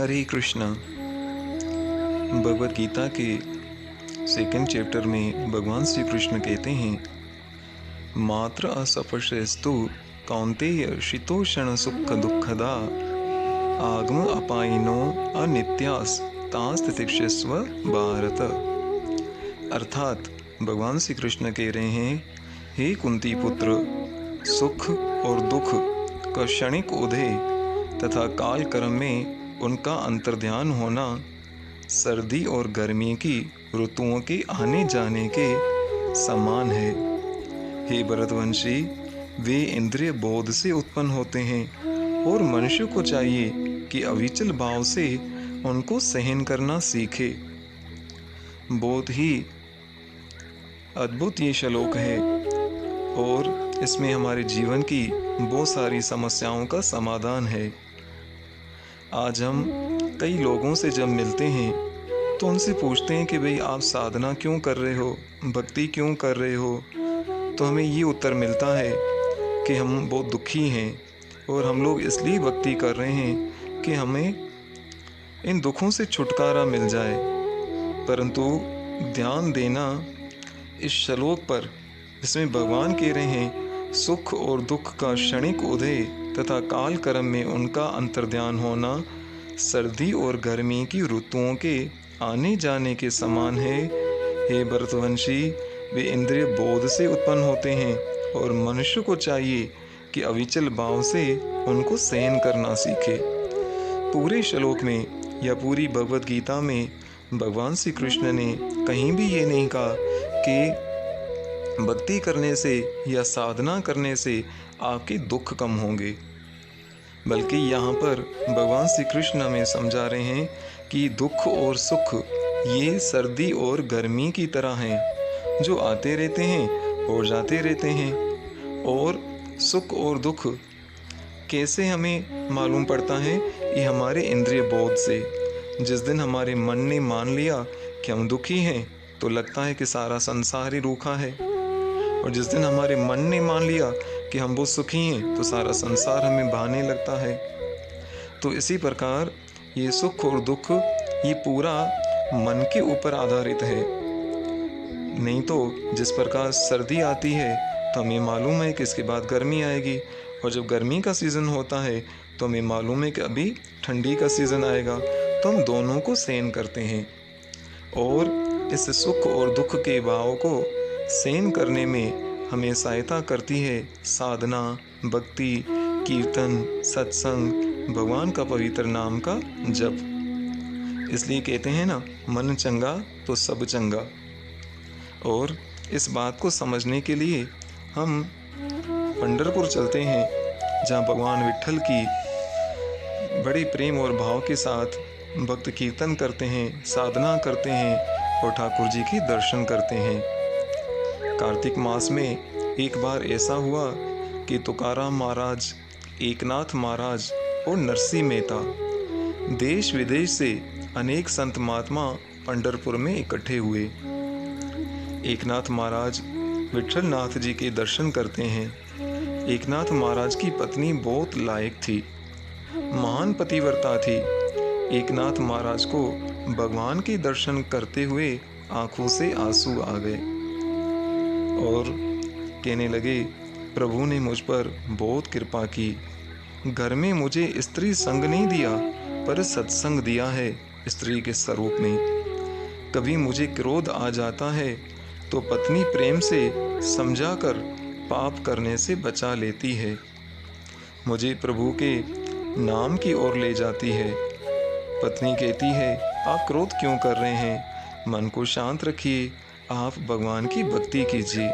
हरे कृष्णा। भगवद गीता के second chapter में भगवान श्री कृष्ण कहते हैं, मात्र असफशस्तु कौन्तेय शीतोषण सुख दुखदा आगम अपायिनो अनित्यास तास तितिक्षस्व भारत। अर्थात भगवान श्री कृष्ण कह रहे हैं, हे कुंती पुत्र, सुख और दुख का क्षणिक उदय तथा काल क्रम में उनका अंतर्ध्यान होना सर्दी और गर्मी की ऋतुओं के आने जाने के समान है। हे भरतवंशी, वे इंद्रिय बोध से उत्पन्न होते हैं और मनुष्य को चाहिए कि अविचल भाव से उनको सहन करना सीखे। बहुत ही अद्भुत ये श्लोक है और इसमें हमारे जीवन की बहुत सारी समस्याओं का समाधान है। आज हम कई लोगों से जब मिलते हैं तो उनसे पूछते हैं कि भाई आप साधना क्यों कर रहे हो, भक्ति क्यों कर रहे हो, तो हमें ये उत्तर मिलता है कि हम बहुत दुखी हैं और हम लोग इसलिए भक्ति कर रहे हैं कि हमें इन दुखों से छुटकारा मिल जाए। परंतु ध्यान देना इस श्लोक पर, जिसमें भगवान कह रहे हैं सुख और दुख का क्षणिक उदय तथा काल क्रम में उनका अंतर्ध्यान होना सर्दी और गर्मी की ऋतुओं के आने जाने के समान है। हे भरतवंशी, वे इंद्रिय बोध से उत्पन्न होते हैं और मनुष्य को चाहिए कि अविचल भाव से उनको सहन करना सीखे। पूरे श्लोक में या पूरी भगवद गीता में भगवान श्री कृष्ण ने कहीं भी ये नहीं कहा कि भक्ति करने से या साधना करने से आपके दुख कम होंगे, बल्कि यहाँ पर भगवान श्री कृष्ण हमें समझा रहे हैं कि दुख और सुख ये सर्दी और गर्मी की तरह हैं, जो आते रहते हैं और जाते रहते हैं। और सुख और दुख कैसे हमें मालूम पड़ता है? ये हमारे इंद्रिय बोध से। जिस दिन हमारे मन ने मान लिया कि हम दुखी हैं तो लगता है कि सारा संसार ही रूखा है, और जिस दिन हमारे मन ने मान लिया कि हम बहुत सुखी हैं तो सारा संसार हमें भाने लगता है। तो इसी प्रकार ये सुख और दुख ये पूरा मन के ऊपर आधारित है। नहीं तो जिस प्रकार सर्दी आती है तो हमें मालूम है कि इसके बाद गर्मी आएगी, और जब गर्मी का सीज़न होता है तो हमें मालूम है कि अभी ठंडी का सीज़न आएगा, तो हम दोनों को सहन करते हैं। और इस सुख और दुख के भाव को सहन करने में हमें सहायता करती है साधना, भक्ति, कीर्तन, सत्संग, भगवान का पवित्र नाम का जप। इसलिए कहते हैं ना, मन चंगा तो सब चंगा। और इस बात को समझने के लिए हम पंढरपुर चलते हैं, जहाँ भगवान विट्ठल की बड़े प्रेम और भाव के साथ भक्त कीर्तन करते हैं, साधना करते हैं और ठाकुर जी के दर्शन करते हैं। कार्तिक मास में एक बार ऐसा हुआ कि तुकाराम महाराज, एकनाथ महाराज और नरसिंह मेहता, देश विदेश से अनेक संत महात्मा पंढरपुर में इकट्ठे हुए। एकनाथ महाराज विट्ठल नाथ जी के दर्शन करते हैं। एकनाथ महाराज की पत्नी बहुत लायक थी, महान पतिव्रता थी। एकनाथ महाराज को भगवान के दर्शन करते हुए आंखों से आंसू आ गए और कहने लगे, प्रभु ने मुझ पर बहुत कृपा की। घर में मुझे स्त्री संग नहीं दिया, पर सत्संग दिया है स्त्री के स्वरूप में। कभी मुझे क्रोध आ जाता है तो पत्नी प्रेम से समझाकर पाप करने से बचा लेती है। मुझे प्रभु के नाम की ओर ले जाती है। पत्नी कहती है, आप क्रोध क्यों कर रहे हैं? मन को शांत रखिए, आप भगवान की भक्ति कीजिए।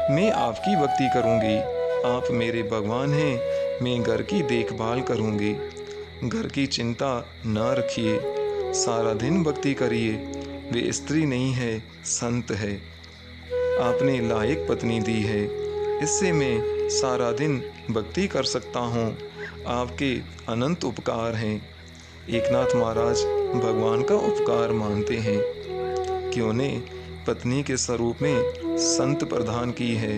मैं आपकी भक्ति करूंगी, आप मेरे भगवान हैं, मैं घर की देखभाल करूंगी। घर की चिंता न रखिए, सारा दिन भक्ति करिए। वे स्त्री नहीं है, संत है। आपने लायक पत्नी दी है, इससे मैं सारा दिन भक्ति कर सकता हूँ। आपके अनंत उपकार हैं। एकनाथ महाराज भगवान का उपकार मानते हैं कि उन्हें पत्नी के स्वरूप में संत प्रदान की है,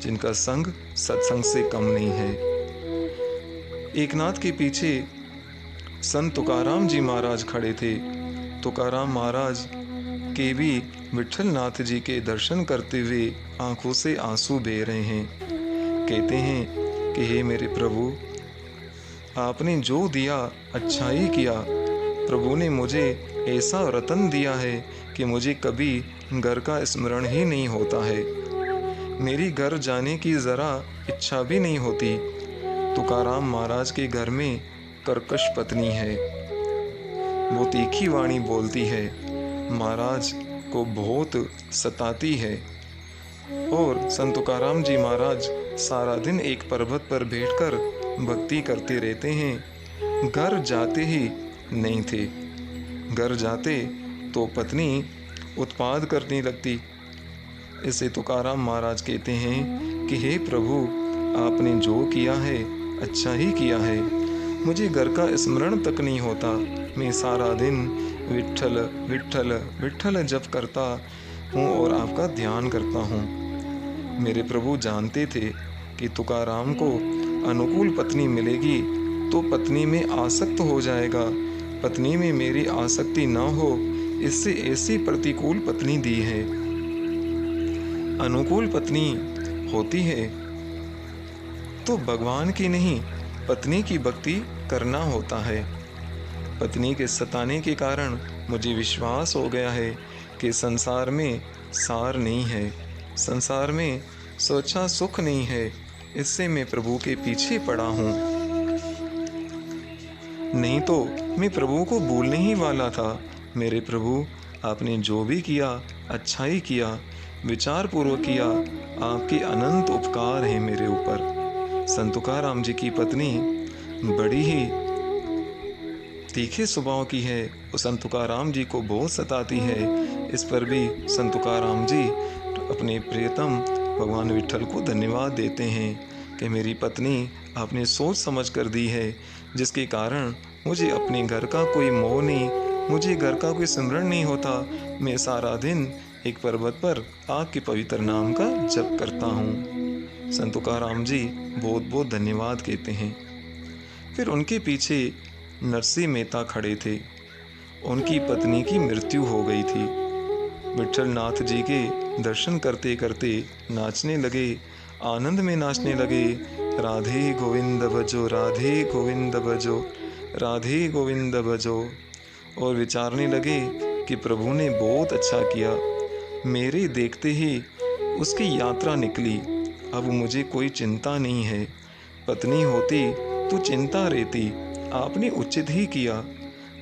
जिनका संग सत्संग से कम नहीं है। एकनाथ के पीछे संत तुकाराम जी महाराज खड़े थे। तुकाराम महाराज के भी विठल नाथ जी के दर्शन करते हुए आंखों से आंसू बह रहे हैं। कहते हैं कि हे मेरे प्रभु, आपने जो दिया अच्छा ही किया। प्रभु ने मुझे ऐसा रतन दिया है कि मुझे कभी घर का स्मरण ही नहीं होता है। मेरी घर जाने की ज़रा इच्छा भी नहीं होती। तुकाराम महाराज के घर में कर्कश पत्नी है। वो तीखी वाणी बोलती है, महाराज को बहुत सताती है। और संत तुकाराम जी महाराज सारा दिन एक पर्वत पर बैठकर भक्ति करते रहते हैं। घर जाते ही नहीं थे। घर जाते तो पत्नी उत्पाद करने लगती। इसे तुकाराम महाराज कहते हैं कि हे प्रभु, आपने जो किया है अच्छा ही किया है। मुझे घर का स्मरण तक नहीं होता। मैं सारा दिन विठ्ठल विठ्ठल विठ्ठल जप करता हूँ और आपका ध्यान करता हूँ। मेरे प्रभु जानते थे कि तुकाराम को अनुकूल पत्नी मिलेगी तो पत्नी में आसक्त हो जाएगा। पत्नी में मेरी आसक्ति न हो, इससे ऐसी प्रतिकूल पत्नी दी है। अनुकूल पत्नी होती है तो भगवान की नहीं, पत्नी की भक्ति करना होता है। पत्नी के सताने के कारण मुझे विश्वास हो गया है कि संसार में सार नहीं है, संसार में सोचा सुख नहीं है। इससे मैं प्रभु के पीछे पड़ा हूँ। नहीं तो मैं प्रभु को भूलने ही वाला था। मेरे प्रभु, आपने जो भी किया अच्छा ही किया, विचार पूर्वक किया। आपके अनंत उपकार हैं मेरे ऊपर। संत तुकाराम जी की पत्नी बड़ी ही तीखे स्वभाव की है। वो संत तुकाराम जी को बहुत सताती है। इस पर भी संत तुकाराम जी अपने प्रियतम भगवान विठ्ठल को धन्यवाद देते हैं कि मेरी पत्नी आपने सोच समझ कर दी है, जिसके कारण मुझे अपने घर का कोई मोह नहीं, मुझे घर का कोई स्मरण नहीं होता। मैं सारा दिन एक पर्वत पर आपके पवित्र नाम का जप करता हूँ। संत तुकाराम जी बहुत बहुत धन्यवाद कहते हैं। फिर उनके पीछे नरसिंह मेहता खड़े थे। उनकी पत्नी की मृत्यु हो गई थी। विठल नाथ जी के दर्शन करते करते नाचने लगे, आनंद में नाचने लगे। राधे गोविंद भजो, राधे गोविंद भजो, राधे गोविंद भजो। और विचारने लगे कि प्रभु ने बहुत अच्छा किया। मेरे देखते ही उसकी यात्रा निकली। अब मुझे कोई चिंता नहीं है। पत्नी होती तो चिंता रहती। आपने उचित ही किया।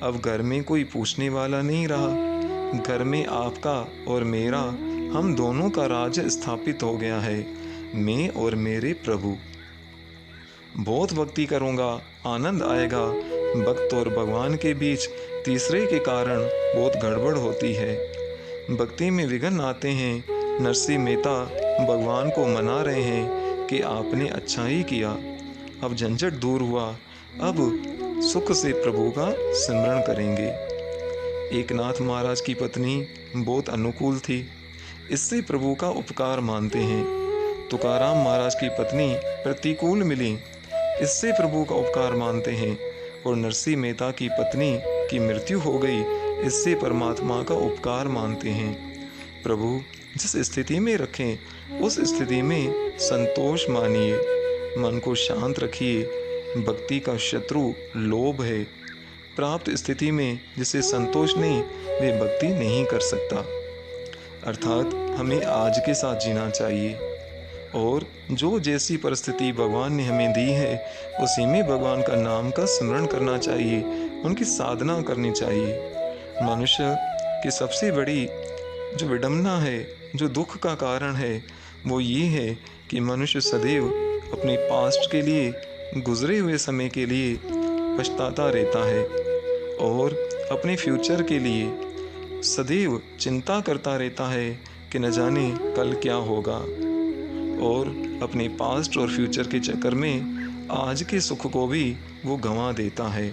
अब घर में कोई पूछने वाला नहीं रहा। घर में आपका और मेरा, हम दोनों का राज स्थापित हो गया है, मैं और मेरे प्रभु। बहुत भक्ति करूँगा, आनंद आएगा। भक्त और भगवान के बीच तीसरे के कारण बहुत गड़बड़ होती है। भक्ति में विघ्न आते हैं। नरसिंह मेहता भगवान को मना रहे हैं कि आपने अच्छा ही किया। अब झंझट दूर हुआ। अब सुख से प्रभु का स्मरण करेंगे। एकनाथ महाराज की पत्नी बहुत अनुकूल थी। इससे प्रभु का उपकार मानते हैं। तुकाराम महाराज की पत्नी प्रतिकूल मिली। इससे प्रभु का उपकार मानते हैं। और नरसिंह मेहता की पत्नी की मृत्यु हो गई, इससे परमात्मा का उपकार मानते हैं। प्रभु जिस स्थिति में रखें उस स्थिति में संतोष मानिए, मन को शांत रखिए। भक्ति का शत्रु लोभ है। प्राप्त स्थिति में जिसे संतोष नहीं, वे भक्ति नहीं कर सकता। अर्थात हमें आज के साथ जीना चाहिए और जो जैसी परिस्थिति भगवान ने हमें दी है उसी में भगवान का नाम का स्मरण करना चाहिए, उनकी साधना करनी चाहिए। मनुष्य की सबसे बड़ी जो विडंबना है, जो दुख का कारण है, वो ये है कि मनुष्य सदैव अपने पास्ट के लिए, गुजरे हुए समय के लिए पछताता रहता है और अपने फ्यूचर के लिए सदैव चिंता करता रहता है कि न जाने कल क्या होगा। और अपने पास्ट और फ्यूचर के चक्कर में आज के सुख को भी वो गंवा देता है।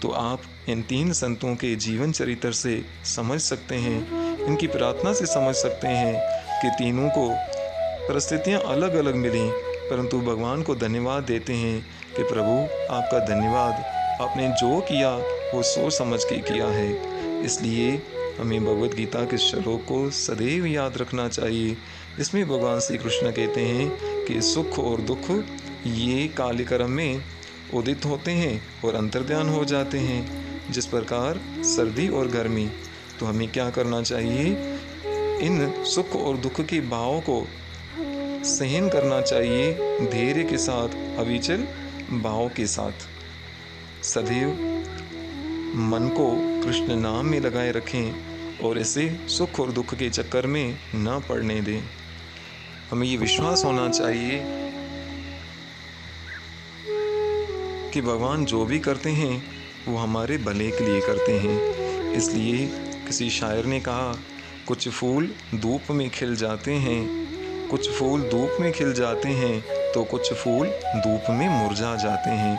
तो आप इन तीन संतों के जीवन चरित्र से समझ सकते हैं, इनकी प्रार्थना से समझ सकते हैं कि तीनों को परिस्थितियाँ अलग अलग मिली, परंतु भगवान को धन्यवाद देते हैं कि प्रभु आपका धन्यवाद, आपने जो किया वो सोच समझ के किया है। इसलिए हमें भगवत गीता के श्लोक को सदैव याद रखना चाहिए। इसमें भगवान श्री कृष्ण कहते हैं कि सुख और दुख ये काले कर्म में उदित होते हैं और अंतर्ध्यान हो जाते हैं। जिस प्रकार सर्दी और गर्मी, तो हमें क्या करना चाहिए, इन सुख और दुख के भाव को सहन करना चाहिए धैर्य के साथ, अविचल भाव के साथ। सदैव मन को कृष्ण नाम में लगाए रखें और इसे सुख और दुख के चक्कर में न पड़ने दें। हमें ये विश्वास होना चाहिए कि भगवान जो भी करते हैं वो हमारे भले के लिए करते हैं। इसलिए किसी शायर ने कहा, कुछ फूल धूप में खिल जाते हैं, कुछ फूल धूप में खिल जाते हैं तो कुछ फूल धूप में मुरझा जाते हैं।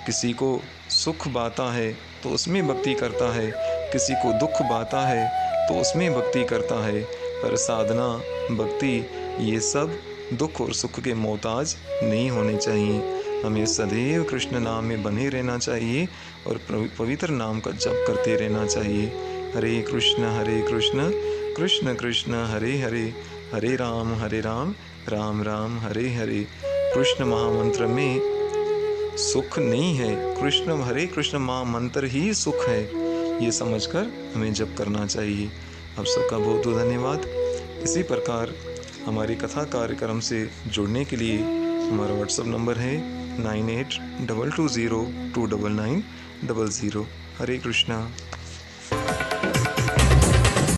किसी को सुख बाता है तो उसमें भक्ति करता है, किसी को दुख बाता है तो उसमें भक्ति करता है। पर साधना, भक्ति, ये सब दुख और सुख के मोहताज नहीं होने चाहिए। हमें सदैव कृष्ण नाम में बने रहना चाहिए और पवित्र नाम का जप करते रहना चाहिए। हरे कृष्ण कृष्ण कृष्ण हरे हरे, हरे राम राम राम हरे हरे। कृष्ण महामंत्र में सुख नहीं है, हरे कृष्ण महामंत्र ही सुख है, ये समझकर हमें जप करना चाहिए। आप सबका बहुत बहुत धन्यवाद। इसी प्रकार हमारी कथा कार्यक्रम से जुड़ने के लिए हमारा व्हाट्सएप नंबर है 9822029900। हरे कृष्णा।